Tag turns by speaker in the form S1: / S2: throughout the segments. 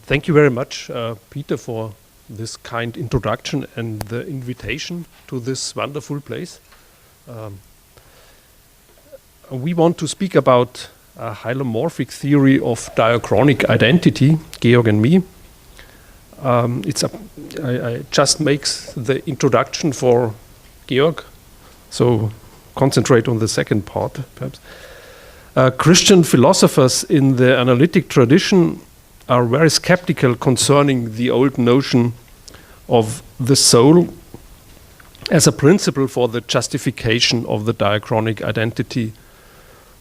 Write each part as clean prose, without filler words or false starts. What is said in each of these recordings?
S1: Thank you very much, Peter, for this kind introduction and the invitation to this wonderful place. We want to speak about a hylomorphic theory of diachronic identity, Georg and me. I just make the introduction for Georg, so concentrate on the second part, perhaps. Christian philosophers in the analytic tradition are very skeptical concerning the old notion of the soul as a principle for the justification of the diachronic identity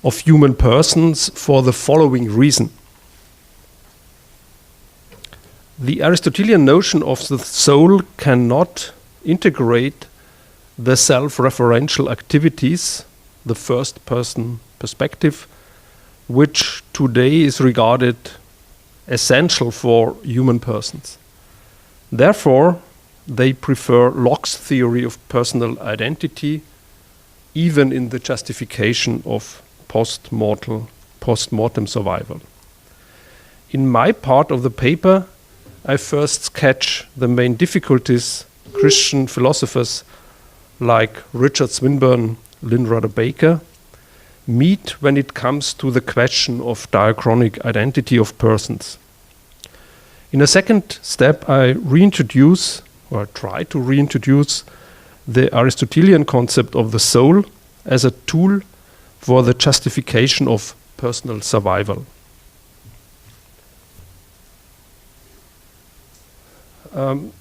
S1: of human persons for the following reason. The Aristotelian notion of the soul cannot integrate the self-referential activities, the first-person perspective, which today is regarded essential for human persons. Therefore, they prefer Locke's theory of personal identity, even in the justification of post-mortem survival. In my part of the paper, I first sketch the main difficulties Christian philosophers like Richard Swinburne, Lynn Rudder Baker meet when it comes to the question of diachronic identity of persons. In a second step, I reintroduce, or try to reintroduce, the Aristotelian concept of the soul as a tool for the justification of personal survival.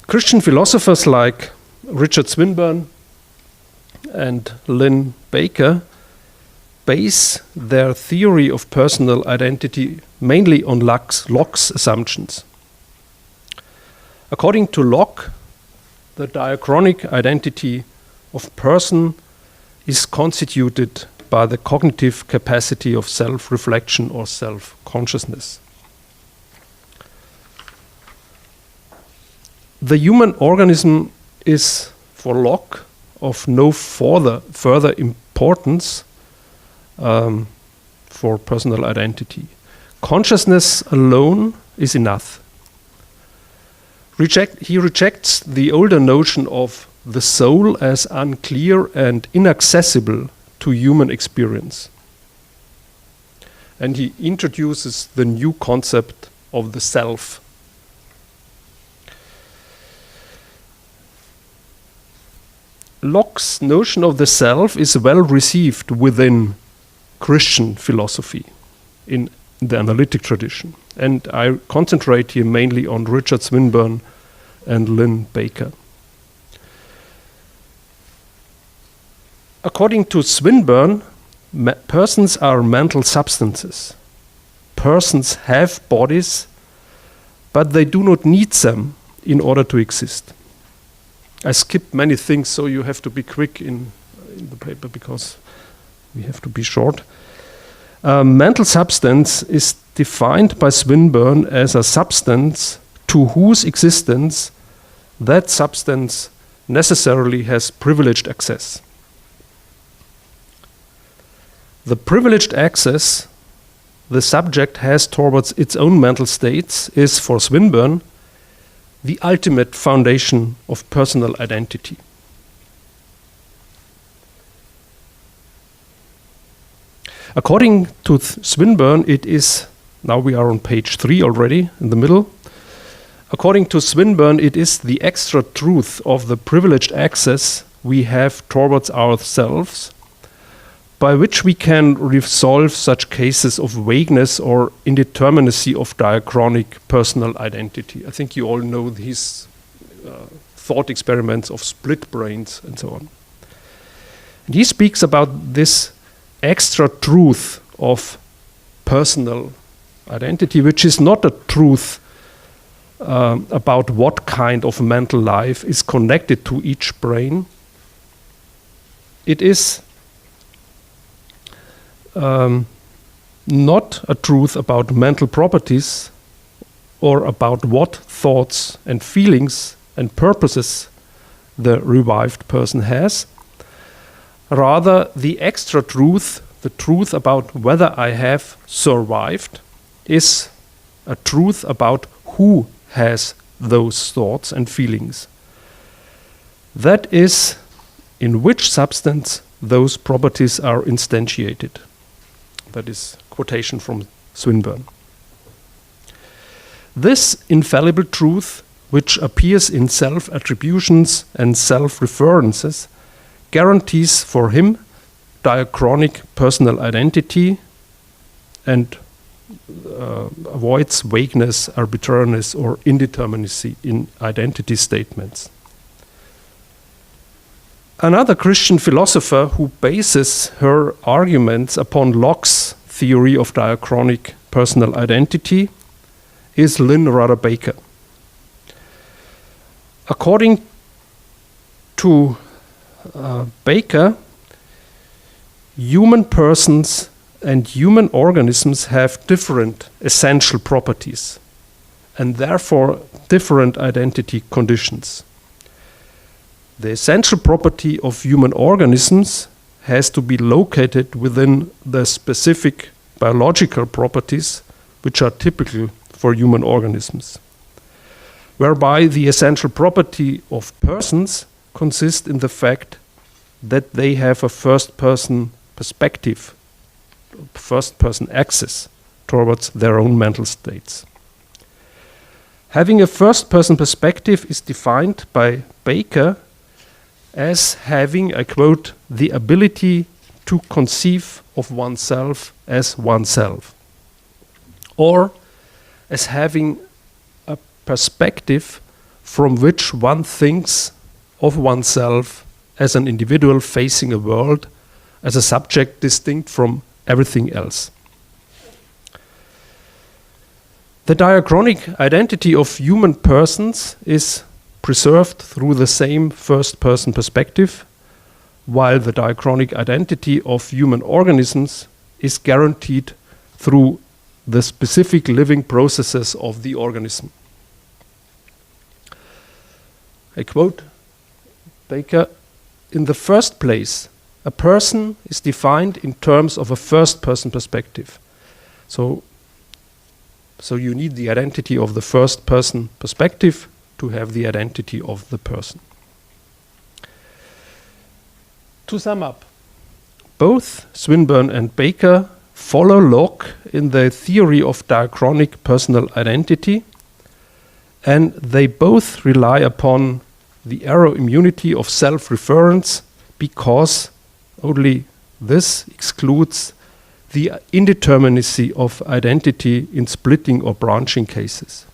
S1: Christian philosophers like Richard Swinburne and Lynn Baker base their theory of personal identity mainly on Locke's assumptions. According to Locke, the diachronic identity of person is constituted by the cognitive capacity of self-reflection or self-consciousness. The human organism is, for Locke, of no further importance for personal identity. Consciousness alone is enough. He rejects the older notion of the soul as unclear and inaccessible to human experience. And he introduces the new concept of the self. Locke's notion of the self is well received within Christian philosophy in the analytic tradition. And I concentrate here mainly on Richard Swinburne and Lynn Baker. According to Swinburne, persons are mental substances. Persons have bodies, but they do not need them in order to exist. I skipped many things, so you have to be quick in the paper because we have to be short. Mental substance is defined by Swinburne as a substance to whose existence that substance necessarily has privileged access. The privileged access the subject has towards its own mental states is, for Swinburne, the ultimate foundation of personal identity. According to Swinburne, it is, now we are on page 3 already, in the middle. According to Swinburne, it is the extra truth of the privileged access we have towards ourselves, by which we can resolve such cases of vagueness or indeterminacy of diachronic personal identity. I think you all know these thought experiments of split brains and so on. And he speaks about this extra truth of personal identity, which is not a truth about what kind of mental life is connected to each brain. It is not a truth about mental properties or about what thoughts and feelings and purposes the revived person has. Rather, the extra truth, the truth about whether I have survived, is a truth about who has those thoughts and feelings. That is, in which substance those properties are instantiated. That is quotation from Swinburne. This infallible truth, which appears in self-attributions and self-references, guarantees for him diachronic personal identity and avoids vagueness, arbitrariness, or indeterminacy in identity statements. Another Christian philosopher who bases her arguments upon Locke's theory of diachronic personal identity is Lynn Rudder Baker. According to Baker, human persons and human organisms have different essential properties and therefore different identity conditions. The essential property of human organisms has to be located within the specific biological properties which are typical for human organisms, whereby the essential property of persons consists in the fact that they have a first-person perspective, first-person access towards their own mental states. Having a first-person perspective is defined by Baker as having, I quote, the ability to conceive of oneself as oneself, or as having a perspective from which one thinks of oneself as an individual facing a world as a subject distinct from everything else. The diachronic identity of human persons is preserved through the same first-person perspective, while the diachronic identity of human organisms is guaranteed through the specific living processes of the organism. I quote Baker, "In the first place, a person is defined in terms of a first-person perspective." So you need the identity of the first-person perspective to have the identity of the person. To sum up, both Swinburne and Baker follow Locke in the theory of diachronic personal identity, and they both rely upon the error immunity of self-reference because only this excludes the indeterminacy of identity in splitting or branching cases.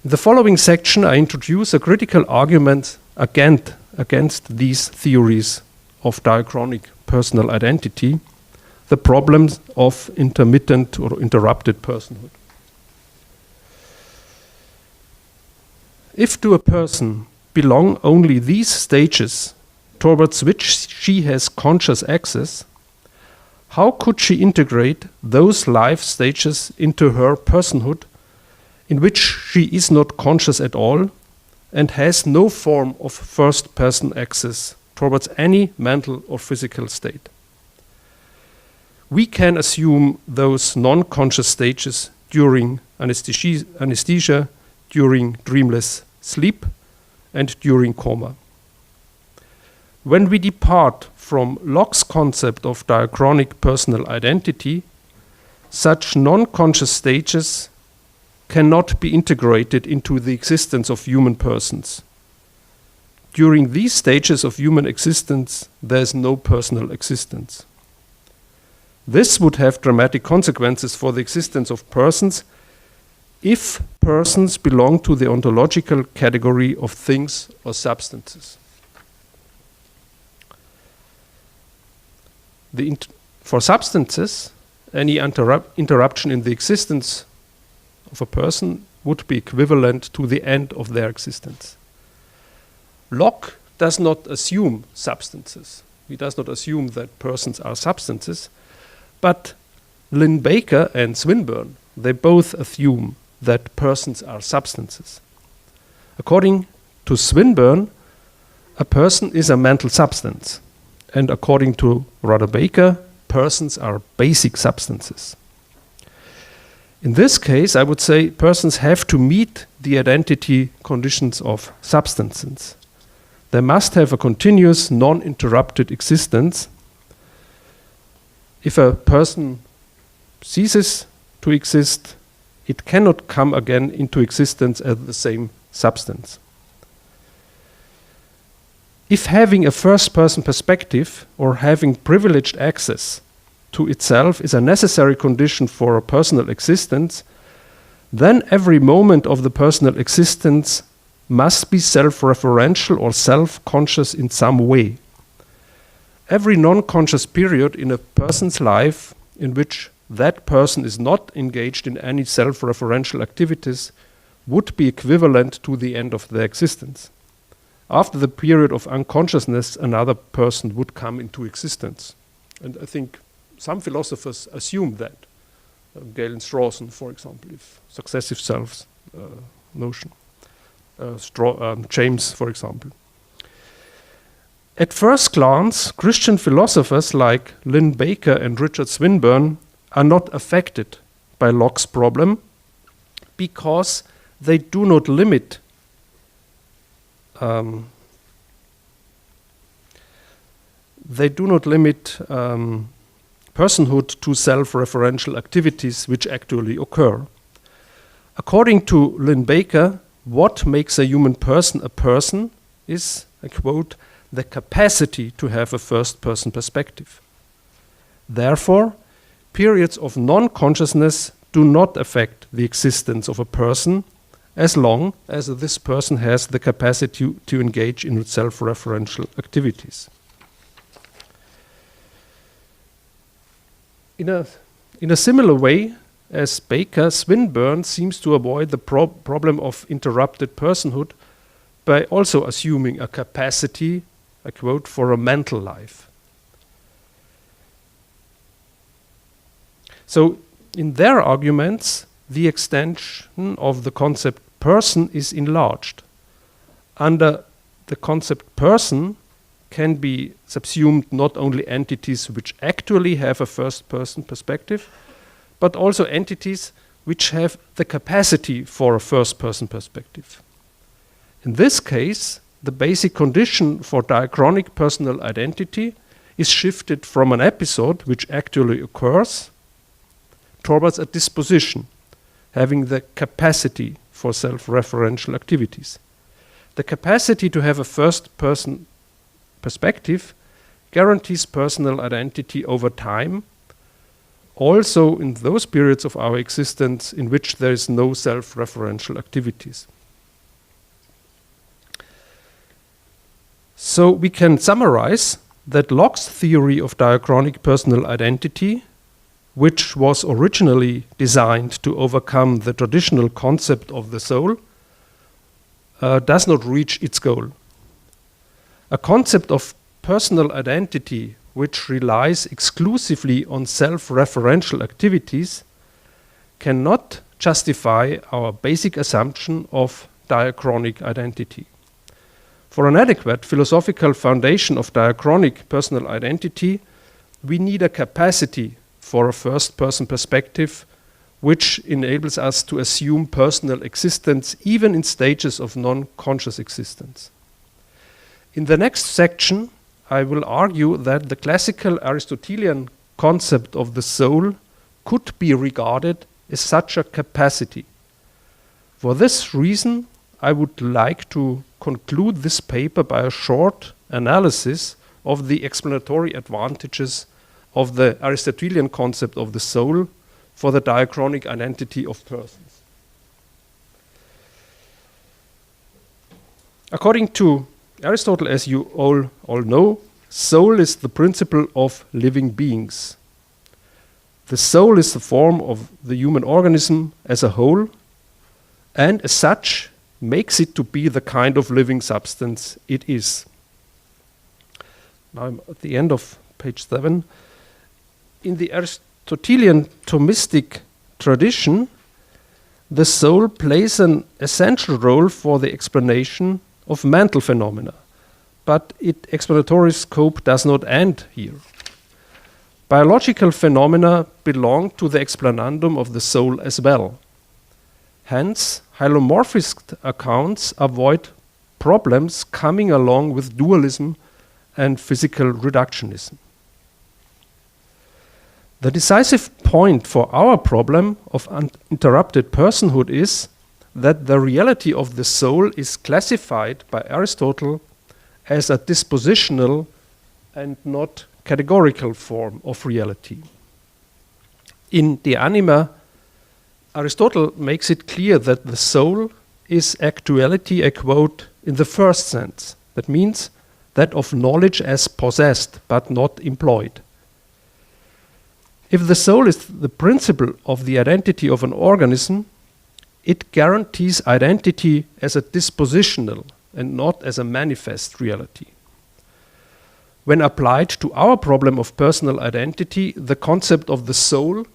S1: In the following section, I introduce a critical argument against these theories of diachronic personal identity, the problems of intermittent or interrupted personhood. If to a person belong only these stages towards which she has conscious access, how could she integrate those life stages into her personhood in which she is not conscious at all and has no form of first-person access towards any mental or physical state? We can assume those non-conscious stages during anesthesia, during dreamless sleep, and during coma. When we depart from Locke's concept of diachronic personal identity, such non-conscious stages cannot be integrated into the existence of human persons. During these stages of human existence, there is no personal existence. This would have dramatic consequences for the existence of persons if persons belong to the ontological category of things or substances. For substances, any interruption in the existence of a person would be equivalent to the end of their existence. Locke does not assume substances. He does not assume that persons are substances, but Lynn Baker and Swinburne, they both assume that persons are substances. According to Swinburne, a person is a mental substance, and according to Rudder Baker, persons are basic substances. In this case, I would say persons have to meet the identity conditions of substances. They must have a continuous, non-interrupted existence. If a person ceases to exist, it cannot come again into existence as the same substance. If having a first-person perspective or having privileged access to itself is a necessary condition for a personal existence, then every moment of the personal existence must be self-referential or self-conscious in some way. Every non-conscious period in a person's life in which that person is not engaged in any self-referential activities would be equivalent to the end of their existence. After the period of unconsciousness, another person would come into existence. And I think some philosophers assume that. Galen Strawson, for example, if successive selves notion. James, for example. At first glance, Christian philosophers like Lynn Baker and Richard Swinburne are not affected by Locke's problem because they do not limit personhood to self-referential activities which actually occur. According to Lynn Baker, what makes a human person is, I quote, the capacity to have a first-person perspective. Therefore, periods of non-consciousness do not affect the existence of a person as long as this person has the capacity to engage in self-referential activities. In a similar way as Baker, Swinburne seems to avoid the problem of interrupted personhood by also assuming a capacity, I quote, for a mental life. So, in their arguments, the extension of the concept person is enlarged. Under the concept person can be subsumed not only entities which actually have a first-person perspective, but also entities which have the capacity for a first-person perspective. In this case, the basic condition for diachronic personal identity is shifted from an episode which actually occurs towards a disposition having the capacity for self-referential activities. The capacity to have a first-person perspective guarantees personal identity over time, also in those periods of our existence in which there is no self-referential activities. So we can summarize that Locke's theory of diachronic personal identity, which was originally designed to overcome the traditional concept of the soul, does not reach its goal. A concept of personal identity which relies exclusively on self-referential activities cannot justify our basic assumption of diachronic identity. For an adequate philosophical foundation of diachronic personal identity, we need a capacity for a first-person perspective which enables us to assume personal existence even in stages of non-conscious existence. In the next section, I will argue that the classical Aristotelian concept of the soul could be regarded as such a capacity. For this reason, I would like to conclude this paper by a short analysis of the explanatory advantages of the Aristotelian concept of the soul for the diachronic identity of persons. According to Aristotle, as you all know, soul is the principle of living beings. The soul is the form of the human organism as a whole, and as such makes it to be the kind of living substance it is. Now I'm at the end of page 7. In the Aristotelian Thomistic tradition, the soul plays an essential role for the explanation of mental phenomena, but its explanatory scope does not end here. biological phenomena belong to the explanandum of the soul as well. Hence, hylomorphist accounts avoid problems coming along with dualism and physical reductionism. The decisive point for our problem of uninterrupted personhood is that the reality of the soul is classified by Aristotle as a dispositional and not categorical form of reality. In De Anima, Aristotle makes it clear that the soul is actuality, I quote, in the first sense. That means that of knowledge as possessed but not employed. If the soul is the principle of the identity of an organism, it guarantees identity as a dispositional and not as a manifest reality. When applied to our problem of personal identity, the concept of the soul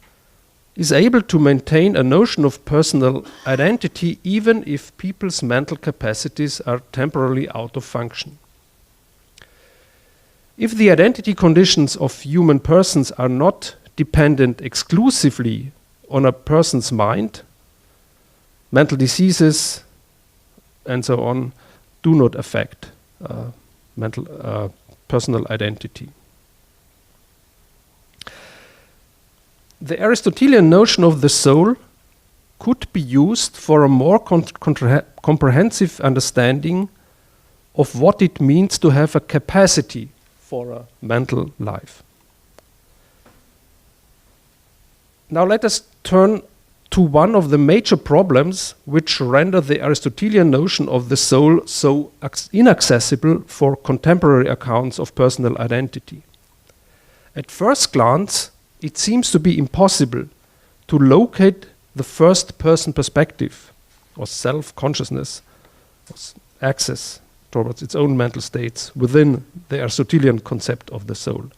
S1: is able to maintain a notion of personal identity even if people's mental capacities are temporarily out of function. If the identity conditions of human persons are not dependent exclusively on a person's mind, mental diseases and so on do not affect personal identity. The Aristotelian notion of the soul could be used for a more comprehensive understanding of what it means to have a capacity for a mental life. Now let us turn to one of the major problems which render the Aristotelian notion of the soul so inaccessible for contemporary accounts of personal identity. At first glance, it seems to be impossible to locate the first-person perspective or self-consciousness, or access towards its own mental states within the Aristotelian concept of the soul.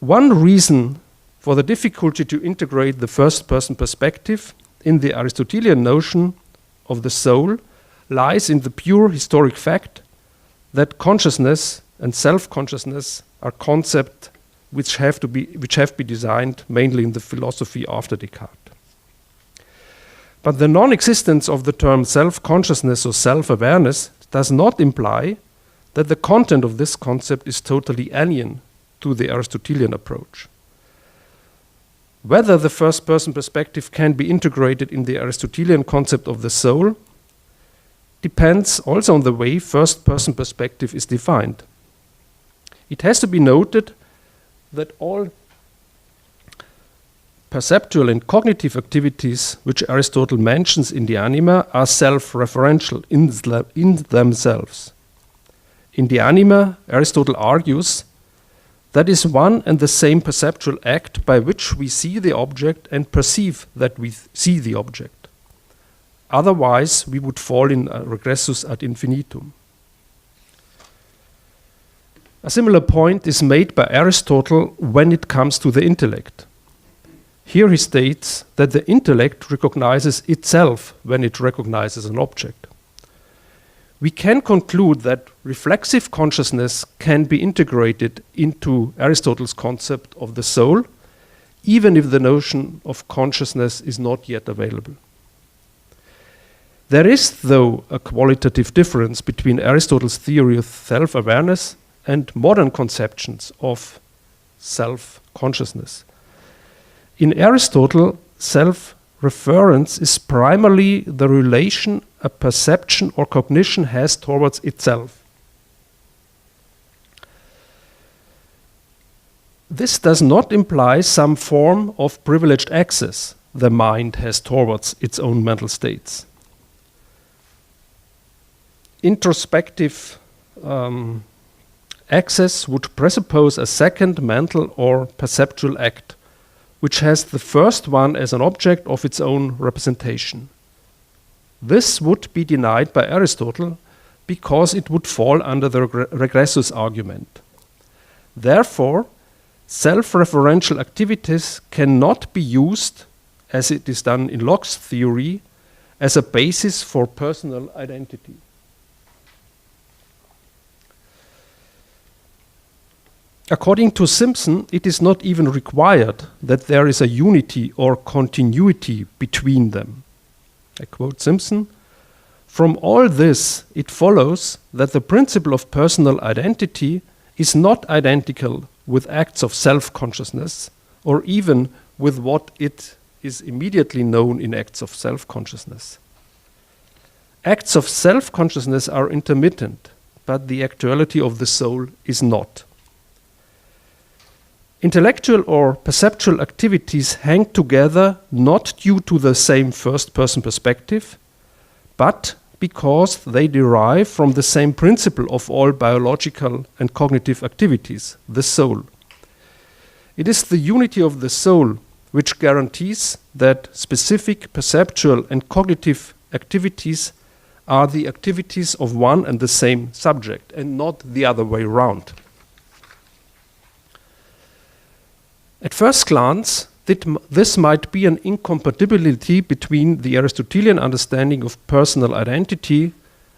S1: One reason for the difficulty to integrate the first-person perspective in the Aristotelian notion of the soul lies in the pure historic fact that consciousness and self-consciousness are concepts which have been designed mainly in the philosophy after Descartes. But the non-existence of the term self-consciousness or self-awareness does not imply that the content of this concept is totally alien to the Aristotelian approach. Whether the first-person perspective can be integrated in the Aristotelian concept of the soul depends also on the way first-person perspective is defined. It has to be noted that all perceptual and cognitive activities which Aristotle mentions in the Anima are self-referential in themselves. In the Anima, Aristotle argues that is one and the same perceptual act by which we see the object and perceive that we see the object. Otherwise, we would fall in a regressus ad infinitum. A similar point is made by Aristotle when it comes to the intellect. Here he states that the intellect recognizes itself when it recognizes an object. We can conclude that reflexive consciousness can be integrated into Aristotle's concept of the soul, even if the notion of consciousness is not yet available. There is, though, a qualitative difference between Aristotle's theory of self-awareness and modern conceptions of self-consciousness. In Aristotle, self-reference is primarily the relation a perception or cognition has towards itself. This does not imply some form of privileged access the mind has towards its own mental states. Introspective access would presuppose a second mental or perceptual act, which has the first one as an object of its own representation. This would be denied by Aristotle because it would fall under the regressus argument. Therefore, self-referential activities cannot be used, as it is done in Locke's theory, as a basis for personal identity. According to Simpson, it is not even required that there is a unity or continuity between them. I quote Simpson, "From all this, it follows that the principle of personal identity is not identical with acts of self-consciousness, or even with what it is immediately known in acts of self-consciousness. Acts of self-consciousness are intermittent, but the actuality of the soul is not. Intellectual or perceptual activities hang together not due to the same first-person perspective, but because they derive from the same principle of all biological and cognitive activities, the soul. It is the unity of the soul which guarantees that specific perceptual and cognitive activities are the activities of one and the same subject, and not the other way around." At first glance, this might be an incompatibility between the Aristotelian understanding of personal identity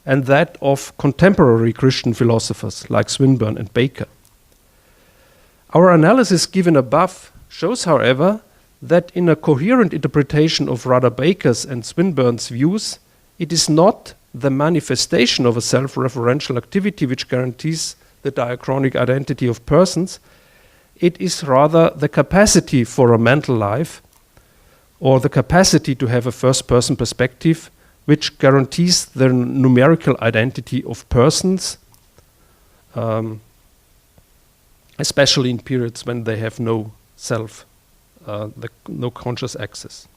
S1: and that of contemporary Christian philosophers like Swinburne and Baker. Our analysis given above shows, however, that in a coherent interpretation of Rudder Baker's and Swinburne's views, it is not the manifestation of a self-referential activity which guarantees the diachronic identity of persons. It is rather the capacity for a mental life, or the capacity to have a first-person perspective, which guarantees the numerical identity of persons, especially in periods when they have no no conscious access.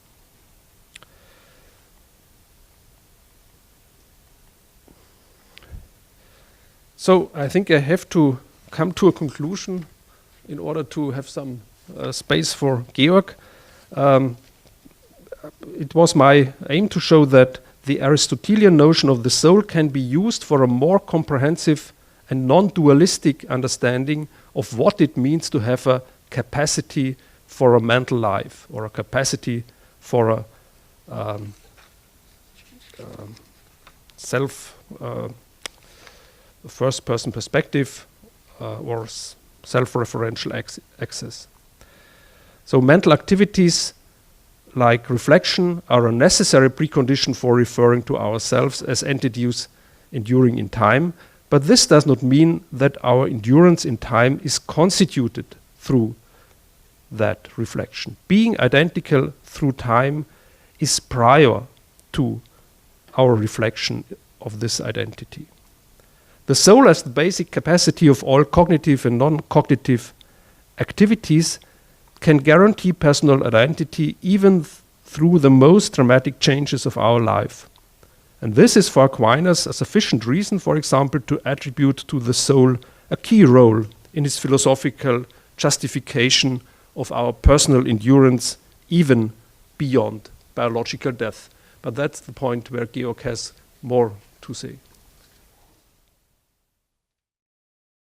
S1: So I think I have to come to a conclusion in order to have some space for Georg. It was my aim to show that the Aristotelian notion of the soul can be used for a more comprehensive and non-dualistic understanding of what it means to have a capacity for a mental life, or a capacity for a first-person perspective or self-referential access. So mental activities like reflection are a necessary precondition for referring to ourselves as entities enduring in time, but this does not mean that our endurance in time is constituted through that reflection. Being identical through time is prior to our reflection of this identity. The soul, as the basic capacity of all cognitive and non-cognitive activities, can guarantee personal identity even through the most dramatic changes of our life. And this is for Aquinas a sufficient reason, for example, to attribute to the soul a key role in his philosophical justification of our personal endurance, even beyond biological death. But that's the point where Georg has more to say.